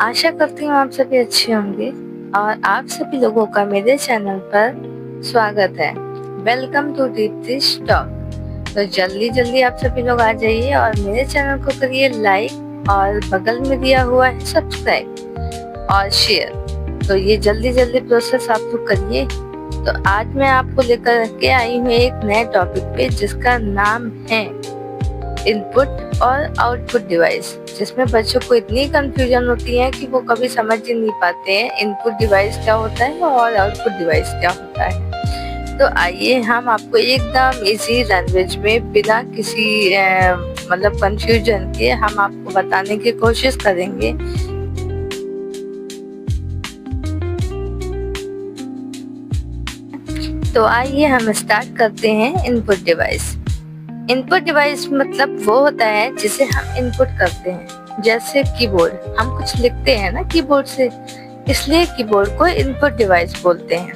आशा करती हूँ आप सभी अच्छे होंगे और आप सभी लोगों का मेरे चैनल पर स्वागत है। Welcome to Deeptish talk. तो जल्दी जल्दी आप सभी लोग आ जाइए और मेरे चैनल को करिए लाइक और बगल में दिया हुआ है सब्सक्राइब और शेयर। तो ये जल्दी जल्दी प्रोसेस आप लोग करिए। तो आज मैं आपको लेकर के आई हूँ एक नए टॉपिक पे जिसका नाम है इनपुट और आउटपुट डिवाइस, जिसमें बच्चों को इतनी कंफ्यूजन होती है कि वो कभी समझ ही नहीं पाते हैं इनपुट डिवाइस क्या होता है और आउटपुट डिवाइस क्या होता है। तो आइए हम आपको एकदम इजी लैंग्वेज में बिना किसी मतलब कंफ्यूजन के हम आपको बताने की कोशिश करेंगे। तो आइए हम स्टार्ट करते हैं इनपुट डिवाइस। इनपुट डिवाइस मतलब वो होता है जिसे हम इनपुट करते हैं, जैसे कीबोर्ड। हम कुछ लिखते हैं ना कीबोर्ड से, इसलिए कीबोर्ड को इनपुट डिवाइस बोलते हैं।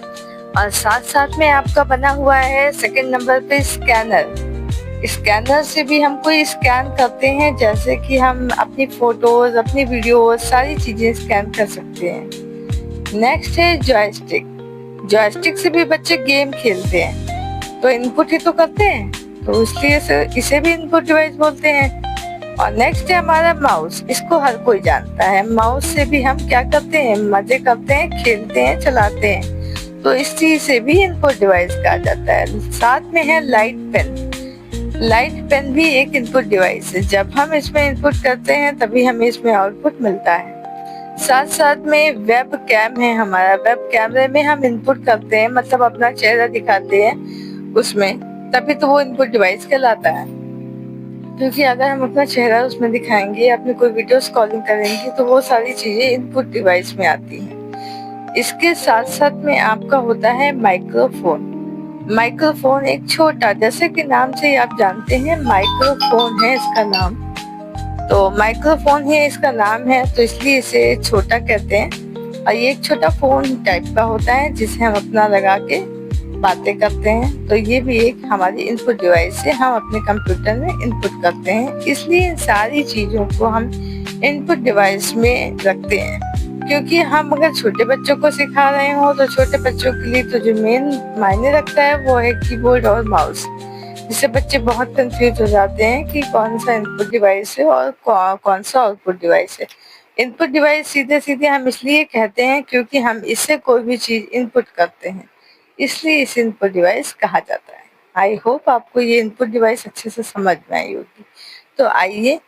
और साथ साथ में आपका बना हुआ है सेकंड नंबर पे स्कैनर। स्कैनर से भी हम कोई स्कैन करते हैं, जैसे कि हम अपनी फोटोज, अपनी वीडियोज, सारी चीजें स्कैन कर सकते हैं। नेक्स्ट है जॉयस्टिक। जॉयस्टिक से भी बच्चे गेम खेलते हैं, तो इनपुट ही तो करते हैं, तो इसलिए इसे भी इनपुट डिवाइस बोलते हैं। और नेक्स्ट है हमारा माउस। इसको हर कोई जानता है। माउस से भी हम क्या करते हैं, मजे करते हैं, खेलते हैं, चलाते हैं, तो इस चीज से भी इनपुट डिवाइस कहा जाता है। साथ में है लाइट पेन। लाइट पेन भी एक इनपुट डिवाइस है। जब हम इसमें इनपुट करते हैं तभी हमें इसमें आउटपुट मिलता है। साथ साथ में वेब कैम है हमारा। वेब कैमरे में हम इनपुट करते हैं, मतलब अपना चेहरा दिखाते हैं उसमें, तभी तो वो इनपुट डिवाइस कहलाता है। क्योंकि अगर हम अपना चेहरा उसमें दिखाएंगे, अपनी कोई वीडियो कॉलिंग करेंगे, तो वो सारी चीजें इनपुट डिवाइस में आती हैं। इसके साथ साथ में आपका होता है माइक्रोफोन। माइक्रोफोन एक छोटा, जैसे कि नाम से ही आप जानते हैं माइक्रोफोन है इसका नाम, तो माइक्रोफोन ही इसका नाम है, तो इसलिए इसे छोटा कहते हैं। और ये एक छोटा फोन टाइप का होता है जिसे हम अपना लगा के बातें करते हैं। तो ये भी एक हमारी इनपुट डिवाइस है, हम अपने कंप्यूटर में इनपुट करते हैं। इसलिए इन सारी चीजों को हम इनपुट डिवाइस में रखते हैं। क्योंकि हम अगर छोटे बच्चों को सिखा रहे हो, तो छोटे बच्चों के लिए तो जो मेन मायने रखता है वो है कीबोर्ड और माउस। जिससे बच्चे बहुत कंफ्यूज हो जाते हैं कि कौन सा इनपुट डिवाइस है और कौन सा आउटपुट डिवाइस है। इनपुट डिवाइस सीधे सीधे हम इसलिए कहते हैं क्योंकि हम इससे कोई भी चीज इनपुट करते हैं, इसलिए इसे इनपुट डिवाइस कहा जाता है। आई होप आपको ये इनपुट डिवाइस अच्छे से समझ में आई होगी। तो आइए